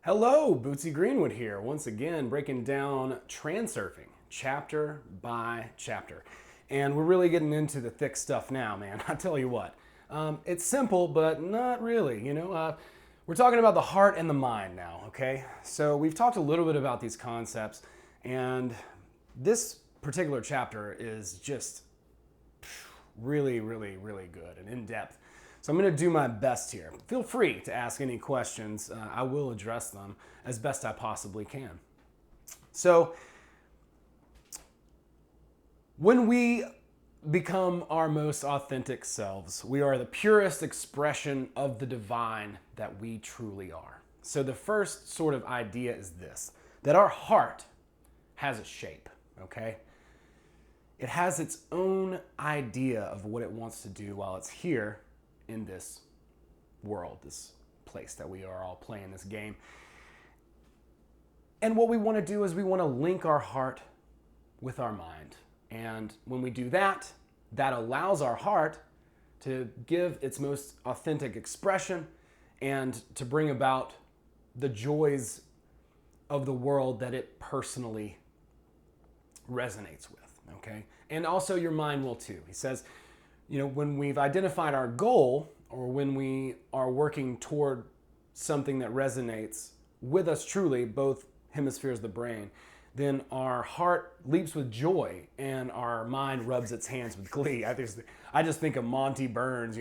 Hello, Bootsy Greenwood here, once again breaking down Transurfing, chapter by chapter. And we're really getting into the thick stuff now, man. I tell you what, it's simple, but not really, we're talking about the heart and the mind now, okay? So we've talked a little bit about these concepts, and this particular chapter is just really, really, really good and in-depth. So I'm going to do my best here. Feel free to ask any questions. I will address them as best I possibly can. So when we become our most authentic selves, we are the purest expression of the divine that we truly are. So the first sort of idea is this, that our heart has a shape, okay? It has its own idea of what it wants to do while it's here in this world, this place that we are all playing this game. And what we want to do is we want to link our heart with our mind. And when we do that, that allows our heart to give its most authentic expression and to bring about the joys of the world that it personally resonates with, okay? And also your mind will too. He says, when we've identified our goal, or when we are working toward something that resonates with us truly, both hemispheres of the brain, then our heart leaps with joy and our mind rubs its hands with glee. I just think of Monty Burns,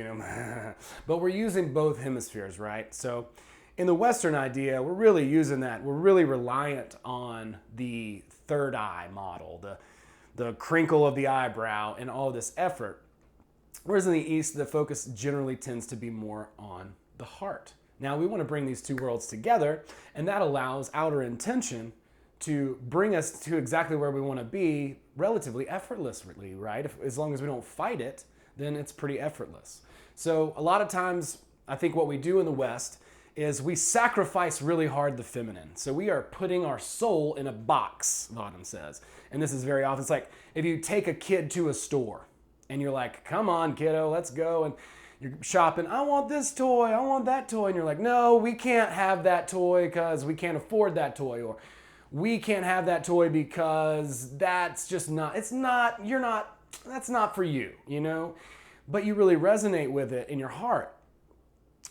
but we're using both hemispheres, right? So in the Western idea, we're really using that. We're really reliant on the third eye model, the crinkle of the eyebrow and all this effort. Whereas in the East, the focus generally tends to be more on the heart. Now, we want to bring these two worlds together, and that allows outer intention to bring us to exactly where we want to be relatively effortlessly, right? As long as we don't fight it, then it's pretty effortless. So a lot of times, I think what we do in the West is we sacrifice really hard the feminine. So we are putting our soul in a box, Vadim says. And this is very often, it's like if you take a kid to a store, and you're like, come on, kiddo, let's go. And you're shopping, I want this toy, I want that toy. And you're like, no, we can't have that toy because we can't afford that toy. Or we can't have that toy because that's just not, that's not for you, But you really resonate with it in your heart.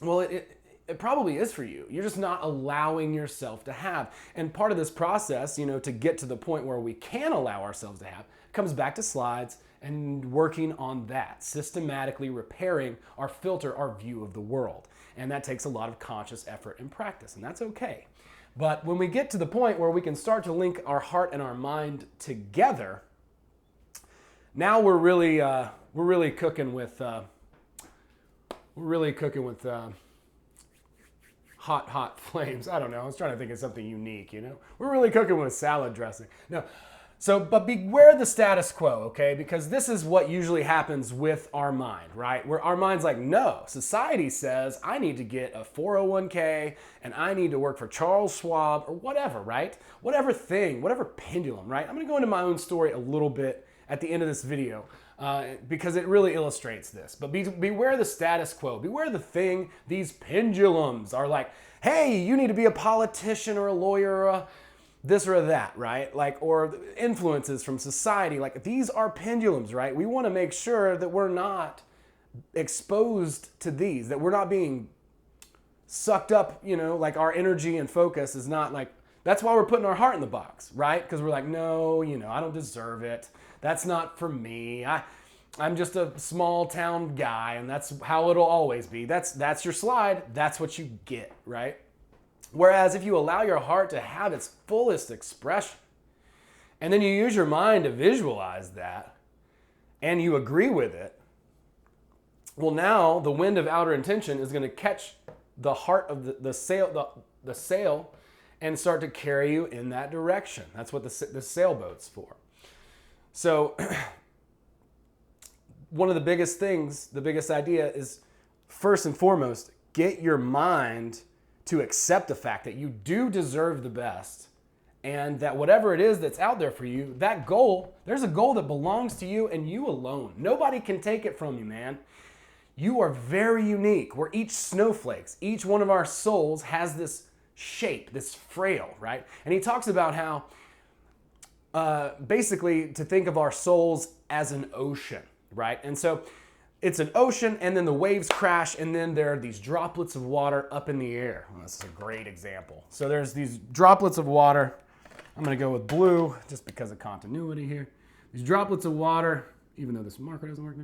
Well, it probably is for you. You're just not allowing yourself to have. And part of this process, to get to the point where we can allow ourselves to have, comes back to slides and working on that, systematically repairing our filter, our view of the world. And that takes a lot of conscious effort and practice, and that's okay. But when we get to the point where we can start to link our heart and our mind together, now we're really cooking with hot flames. I don't know. I was trying to think of something unique, We're really cooking with salad dressing. No. So, but beware the status quo, okay? Because this is what usually happens with our mind, right? Where our mind's like, no, society says I need to get a 401k and I need to work for Charles Schwab or whatever, right? Whatever thing, whatever pendulum, right? I'm gonna go into my own story a little bit at the end of this video because it really illustrates this. But beware the status quo. Beware the thing, these pendulums are like, hey, you need to be a politician or a lawyer or a this or that, right? Or influences from society. These are pendulums, right? We want to make sure that we're not exposed to these, that we're not being sucked up, our energy and focus is not that's why we're putting our heart in the box, right? Because we're like, no, I don't deserve it. That's not for me. I'm just a small town guy, and that's how it'll always be. That's your slide. That's what you get, right? Whereas if you allow your heart to have its fullest expression, and then you use your mind to visualize that, and you agree with it, well, now the wind of outer intention is going to catch the heart of the sail and start to carry you in that direction. That's what the sailboat's for. So one of the biggest things, the biggest idea is, first and foremost, get your mind to accept the fact that you do deserve the best and that whatever it is that's out there for you, that goal, there's a goal that belongs to you and you alone. Nobody can take it from you, man. You are very unique. We're each snowflakes. Each one of our souls has this shape, this frail, right? And he talks about how basically to think of our souls as an ocean, right? And so it's an ocean, and then the waves crash, and then there are these droplets of water up in the air. Well, this is a great example. So there's these droplets of water. I'm going to go with blue just because of continuity here. These droplets of water, even though this marker doesn't work,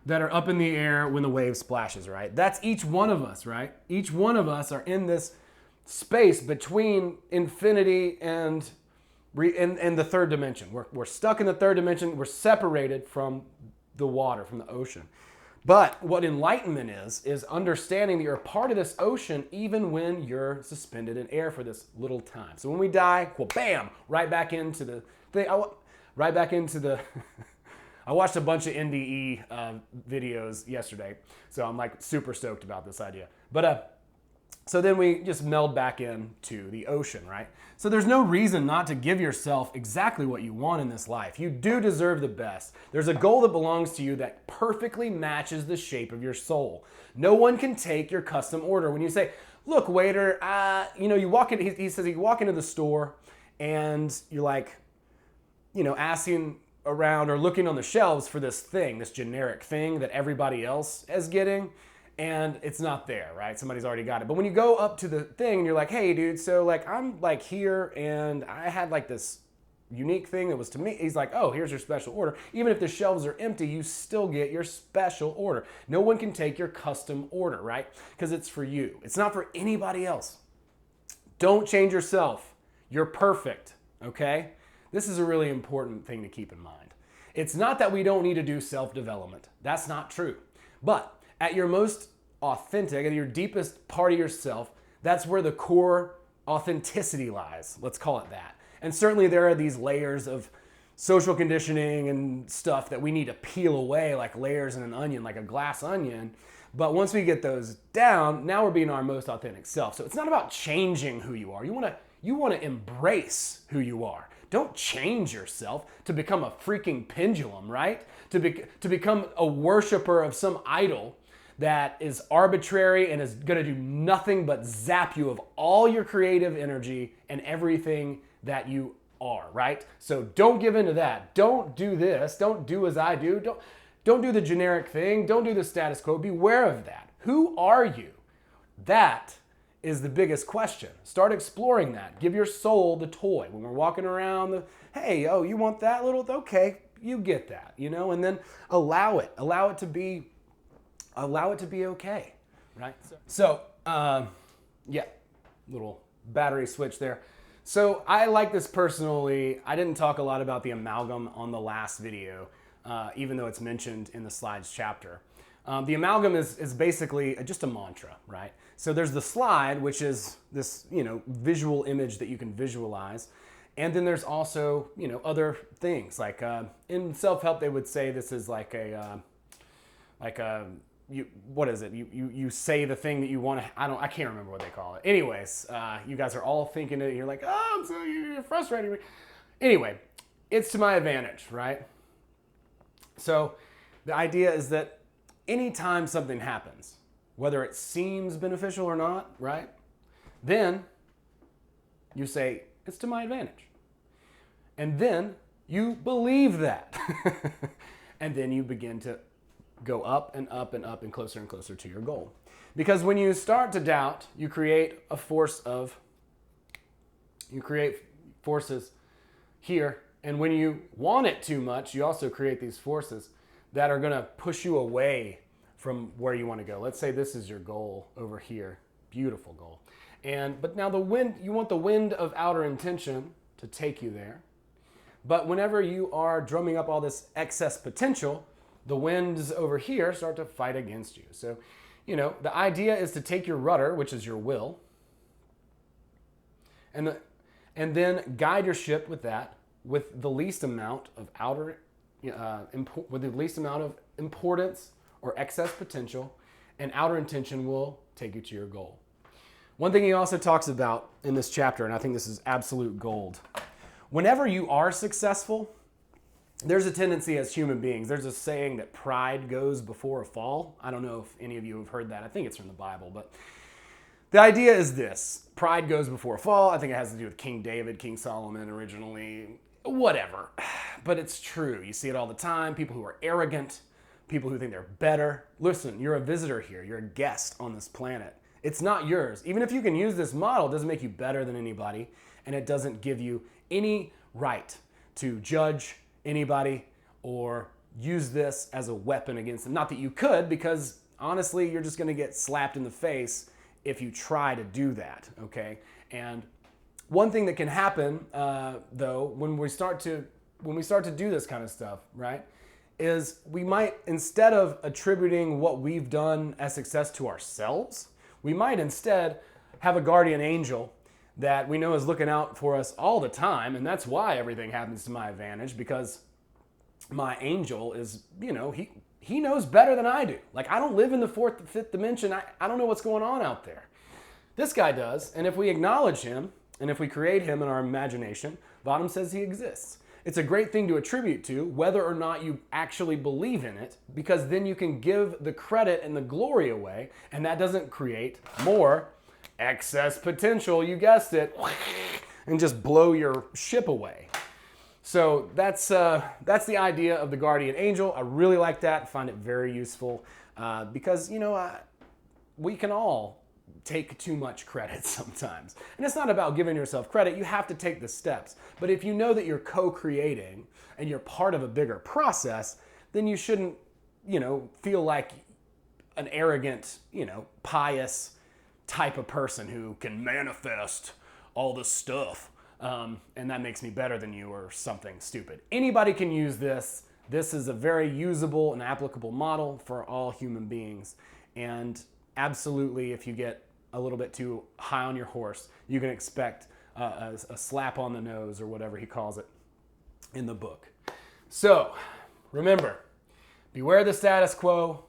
that are up in the air when the wave splashes, right? That's each one of us, right? Each one of us are in this space between infinity and the third dimension. We're stuck in the third dimension. We're separated from the water, from the ocean. But what enlightenment is understanding that you're a part of this ocean even when you're suspended in air for this little time. So when we die, well, bam, right back into the thing. Right back into the... I watched a bunch of NDE videos yesterday, so I'm like super stoked about this idea. But so then we just meld back into the ocean, right? So there's no reason not to give yourself exactly what you want in this life. You do deserve the best. There's a goal that belongs to you that perfectly matches the shape of your soul. No one can take your custom order. When you say, look, waiter, you walk in, he says you walk into the store and you're like, asking around or looking on the shelves for this thing, this generic thing that everybody else is getting, and it's not there, right? Somebody's already got it. But when you go up to the thing and you're like, hey dude, so like I'm like here and I had like this unique thing that was to me, he's like, oh, here's your special order. Even if the shelves are empty, you still get your special order. No one can take your custom order, right? Because it's for you. It's not for anybody else. Don't change yourself. You're perfect, okay? This is a really important thing to keep in mind. It's not that we don't need to do self-development. That's not true. But at your most authentic, at your deepest part of yourself, that's where the core authenticity lies. Let's call it that. And certainly there are these layers of social conditioning and stuff that we need to peel away like layers in an onion, like a glass onion. But once we get those down, now we're being our most authentic self. So it's not about changing who you are. You want to embrace who you are. Don't change yourself to become a freaking pendulum, right? To become a worshiper of some idol that is arbitrary and is going to do nothing but zap you of all your creative energy and everything that you are, right? So don't give into that. Don't do this. Don't do as I do. Don't do the generic thing. Don't do the status quo. Beware of that. Who are you? That is the biggest question. Start exploring that. Give your soul the toy. When we're walking around, hey, oh, you want that little? Okay, you get that, and then allow it. Allow it to be okay, right? So, little battery switch there. So I like this personally. I didn't talk a lot about the amalgam on the last video, even though it's mentioned in the slides chapter. The amalgam is basically just a mantra, right? So there's the slide, which is this, visual image that you can visualize. And then there's also, other things like in self-help, they would say this is what is it? You say the thing that you want to, I can't remember what they call it. Anyways, you guys are all thinking it. You're like, oh, so you're frustrating me. Anyway, it's to my advantage, right? So the idea is that anytime something happens, whether it seems beneficial or not, right? Then you say, it's to my advantage. And then you believe that. And then you begin to go up and up and up and closer to your goal. Because when you start to doubt, you create forces here. And when you want it too much, you also create these forces that are going to push you away from where you want to go. Let's say this is your goal over here. Beautiful goal. But now you want the wind of outer intention to take you there. But whenever you are drumming up all this excess potential, the winds over here start to fight against you. So, the idea is to take your rudder, which is your will, and then guide your ship with that, with the least amount of with the least amount of importance or excess potential, and outer intention will take you to your goal. One thing he also talks about in this chapter, and I think this is absolute gold, whenever you are successful, there's a tendency as human beings, there's a saying that pride goes before a fall. I don't know if any of you have heard that. I think it's from the Bible, but the idea is this. pride goes before a fall. I think it has to do with King David, King Solomon originally, whatever. But it's true. You see it all the time. People who are arrogant, people who think they're better. Listen, you're a visitor here. You're a guest on this planet. It's not yours. Even if you can use this model, it doesn't make you better than anybody, and it doesn't give you any right to judge anybody or use this as a weapon against them. Not that you could, because honestly, you're just going to get slapped in the face if you try to do that, okay? And one thing that can happen, though, when we start to do this kind of stuff, right, is we might, instead of attributing what we've done as success to ourselves, we might instead have a guardian angel that we know is looking out for us all the time, and that's why everything happens to my advantage, because my angel is, he knows better than I do. Like, I don't live in the fourth, fifth dimension. I don't know what's going on out there. This guy does, and if we acknowledge him, and if we create him in our imagination, Vadim says he exists. It's a great thing to attribute to, whether or not you actually believe in it, because then you can give the credit and the glory away, and that doesn't create more excess potential, you guessed it, and just blow your ship away. So that's the idea of the guardian angel. I really like that. I find it very useful because, we can all take too much credit sometimes. And it's not about giving yourself credit. You have to take the steps. But if you know that you're co-creating and you're part of a bigger process, then you shouldn't, feel like an arrogant, pious type of person who can manifest all this stuff. And that makes me better than you or something stupid. Anybody can use this. This is a very usable and applicable model for all human beings. And absolutely, if you get a little bit too high on your horse, you can expect a slap on the nose or whatever he calls it in the book. So remember, beware the status quo,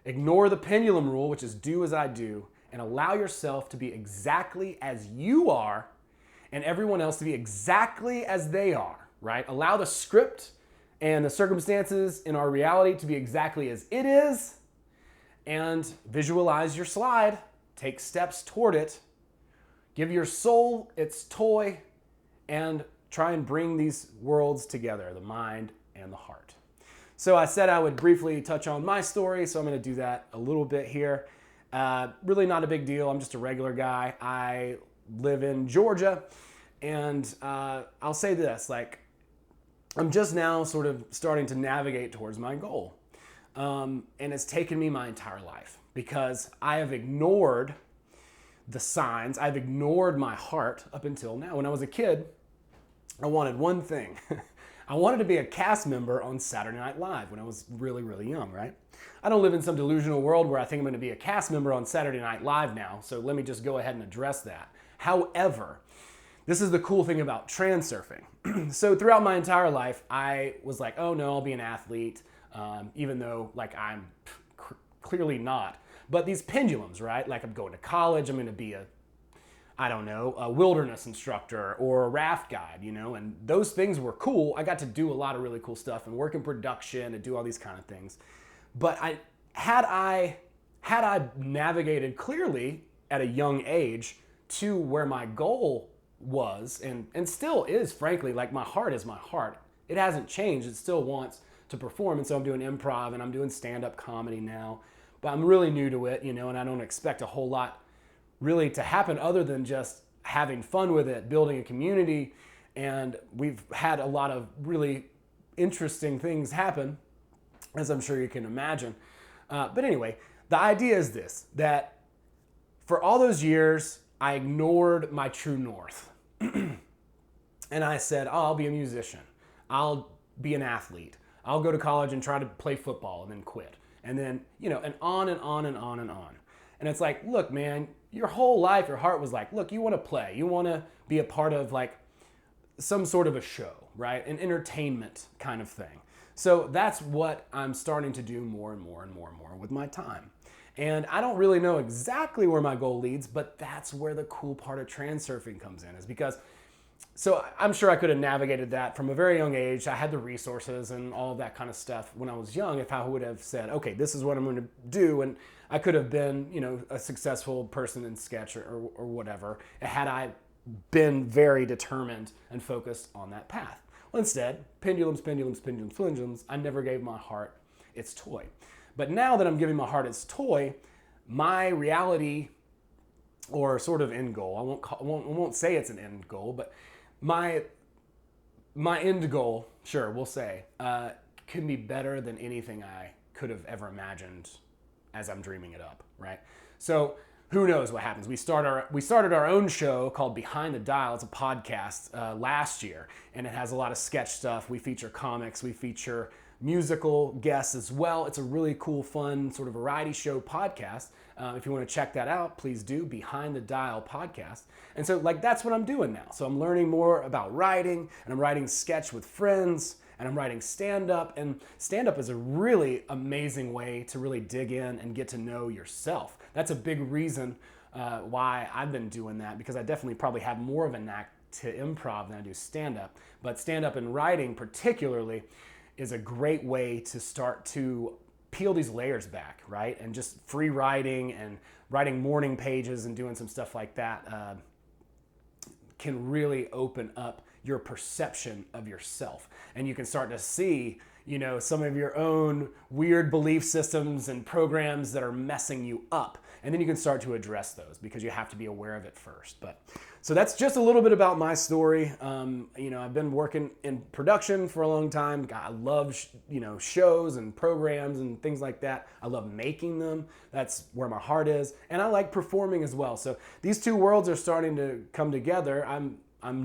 ignore the pendulum rule, which is do as I do, and allow yourself to be exactly as you are and everyone else to be exactly as they are, right? Allow the script and the circumstances in our reality to be exactly as it is, and visualize your slide. Take steps toward it. Give your soul its toy, and try and bring these worlds together, the mind and the heart. So I said I would briefly touch on my story, so I'm going to do that a little bit here. Really not a big deal. I'm just a regular guy. I live in Georgia, and I'll say this, I'm just now sort of starting to navigate towards my goal. And it's taken me my entire life because I have ignored the signs. I've ignored my heart up until now. When I was a kid, I wanted one thing. I wanted to be a cast member on Saturday Night Live when I was really, really young, right? I don't live in some delusional world where I think I'm going to be a cast member on Saturday Night Live now, so let me just go ahead and address that. However, this is the cool thing about transurfing. So throughout my entire life, I was like, oh no, I'll be an athlete, even though I'm clearly not. But these pendulums, right? Like I'm going to college, I'm going to be a wilderness instructor or a raft guide, and those things were cool. I got to do a lot of really cool stuff and work in production and do all these kind of things. But had I navigated clearly at a young age to where my goal was and still is, frankly, like my heart is my heart. It hasn't changed. It still wants to perform. And so I'm doing improv and I'm doing stand-up comedy now. But I'm really new to it, and I don't expect a whole lot really to happen other than just having fun with it, building a community. And we've had a lot of really interesting things happen, as I'm sure you can imagine. But anyway, the idea is this, that for all those years, I ignored my true north. And I said, oh, I'll be a musician. I'll be an athlete. I'll go to college and try to play football and then quit. And then, and on and on and on and on. And it's like, look, man, your whole life, your heart was like, look, you want to play. You want to be a part of some sort of a show, right? An entertainment kind of thing. So that's what I'm starting to do more and more and more and more with my time. And I don't really know exactly where my goal leads, but that's where the cool part of transurfing comes in, is because So I'm sure I could have navigated that from a very young age. I had the resources and all of that kind of stuff when I was young. If I would have said, okay, this is what I'm going to do, and I could have been, a successful person in sketch or whatever, had I been very determined and focused on that path. Well, instead, pendulums, pendulums, pendulums, pendulums. I never gave my heart its toy. But now that I'm giving my heart its toy, my reality, or sort of end goal, I won't say it's an end goal, but my end goal, sure, we'll say, can be better than anything I could have ever imagined as I'm dreaming it up, right? So who knows what happens? We started our own show called Behind the Dial. It's a podcast last year, and it has a lot of sketch stuff. We feature comics, we feature musical guests as well. It's a really cool, fun sort of variety show podcast. If you want to check that out, please do. Behind the Dial podcast. And so that's what I'm doing now. So I'm learning more about writing, and I'm writing sketch with friends, and I'm writing stand-up. And stand-up is a really amazing way to really dig in and get to know yourself. That's a big reason why I've been doing that, because I definitely probably have more of a knack to improv than I do stand-up. But stand-up and writing particularly is a great way to start to peel these layers back, right? And just free writing and writing morning pages and doing some stuff like that can really open up your perception of yourself. And you can start to see, some of your own weird belief systems and programs that are messing you up. And then you can start to address those, because you have to be aware of it first. So that's just a little bit about my story. I've been working in production for a long time. I love, shows and programs and things like that. I love making them. That's where my heart is. And I like performing as well. So these two worlds are starting to come together. I'm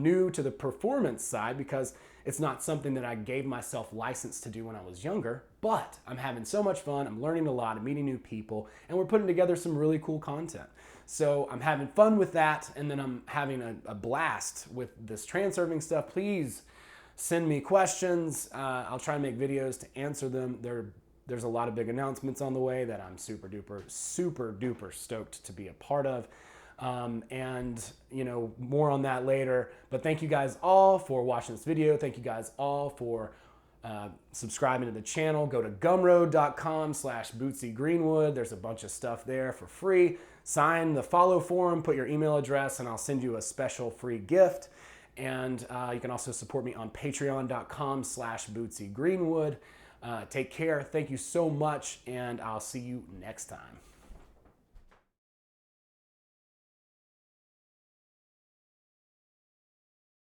new to the performance side because it's not something that I gave myself license to do when I was younger, but I'm having so much fun. I'm learning a lot, I'm meeting new people, and we're putting together some really cool content. So I'm having fun with that, and then I'm having a blast with this transurfing stuff. Please send me questions. I'll try and make videos to answer them. There's a lot of big announcements on the way that I'm super duper stoked to be a part of. More on that later. But thank you guys all for watching this video. Thank you guys all for subscribing to the channel. Go to gumroad.com/Bootsy Greenwood. There's a bunch of stuff there for free. Sign the follow form, put your email address, and I'll send you a special free gift. And you can also support me on patreon.com/Bootsy Greenwood. Take care. Thank you so much, and I'll see you next time.